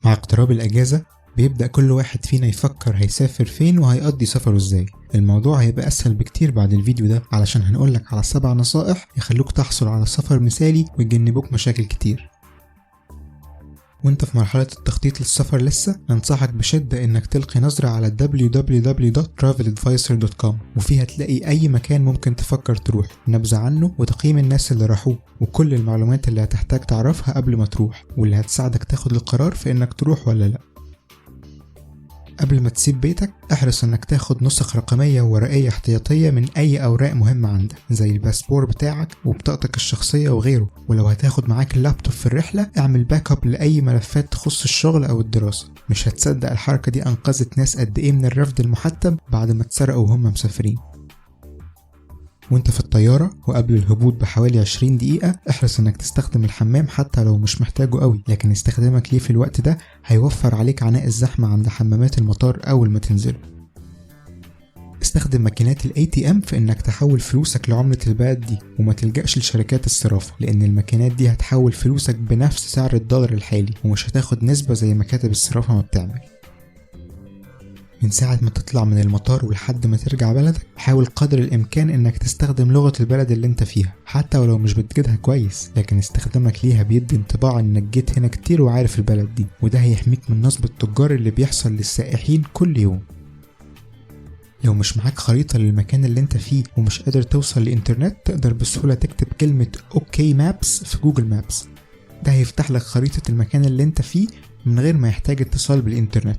مع اقتراب الأجازة بيبدأ كل واحد فينا يفكر هيسافر فين وهيقضي سفره ازاي. الموضوع هيبقى أسهل بكتير بعد الفيديو ده، علشان هنقولك على 7 نصائح يخلوك تحصل على سفر مثالي ويجنبوك مشاكل كتير. وانت في مرحلة التخطيط للسفر لسه، انصحك بشدة انك تلقي نظرة على www.traveladvisor.com، وفيها تلاقي اي مكان ممكن تفكر تروح، نبذة عنه وتقييم الناس اللي راحوه، وكل المعلومات اللي هتحتاج تعرفها قبل ما تروح واللي هتساعدك تاخد القرار في انك تروح ولا لا. قبل ما تسيب بيتك احرص انك تاخد نسخ رقمية وورقية احتياطية من اي اوراق مهمة عندك، زي الباسبور بتاعك وبطاقتك الشخصية وغيره. ولو هتاخد معاك اللابتوب في الرحلة اعمل باك اب لاي ملفات تخص الشغل او الدراسة. مش هتصدق الحركة دي انقذت ناس قد ايه من الرفض المحتم بعد ما اتسرقوا وهم مسافرين. وانت في الطيارة وقبل الهبوط بحوالي 20 دقيقة احرص انك تستخدم الحمام حتى لو مش محتاجه قوي، لكن استخدامك ليه في الوقت ده هيوفر عليك عناء الزحمة عند حمامات المطار اول ما تنزل. استخدم ماكينات ال ATM في انك تحول فلوسك لعملة البلد دي، وما تلجأش لشركات الصرافة، لان الماكينات دي هتحول فلوسك بنفس سعر الدولار الحالي ومش هتاخد نسبة زي مكاتب الصرافة ما بتعمل. من ساعة ما تطلع من المطار ولحد ما ترجع بلدك حاول قدر الامكان انك تستخدم لغة البلد اللي انت فيها، حتى ولو مش بتجدها كويس، لكن استخدامك ليها بيدي انطباع انك جيت هنا كتير وعارف البلد دي، وده هيحميك من نصب التجار اللي بيحصل للسائحين كل يوم. لو مش معاك خريطة للمكان اللي انت فيه ومش قادر توصل لإنترنت، تقدر بسهولة تكتب كلمة اوكي مابس في جوجل مابس، ده هيفتح لك خريطة المكان اللي انت فيه من غير ما يحتاج اتصال بالإنترنت.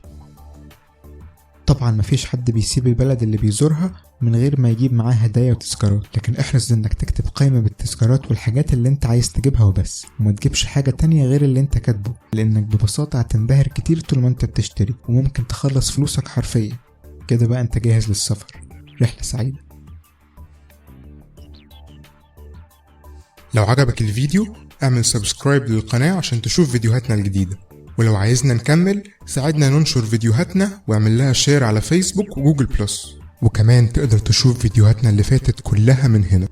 طبعا مفيش حد بيسيب البلد اللي بيزورها من غير ما يجيب معاه هدايا وتذكارات، لكن احرص انك تكتب قائمة بالتذكارات والحاجات اللي انت عايز تجيبها وبس، وما تجيبش حاجة تانية غير اللي انت كاتبه، لانك ببساطة هتنبهر كتير طول ما انت بتشتري وممكن تخلص فلوسك حرفيا. كده بقى انت جاهز للسفر. رحلة سعيدة. لو عجبك الفيديو اعمل سبسكرايب للقناة عشان تشوف فيديوهاتنا الجديدة، ولو عايزنا نكمل ساعدنا ننشر فيديوهاتنا واعمل لها شير على فيسبوك وجوجل بلس، وكمان تقدر تشوف فيديوهاتنا اللي فاتت كلها من هنا.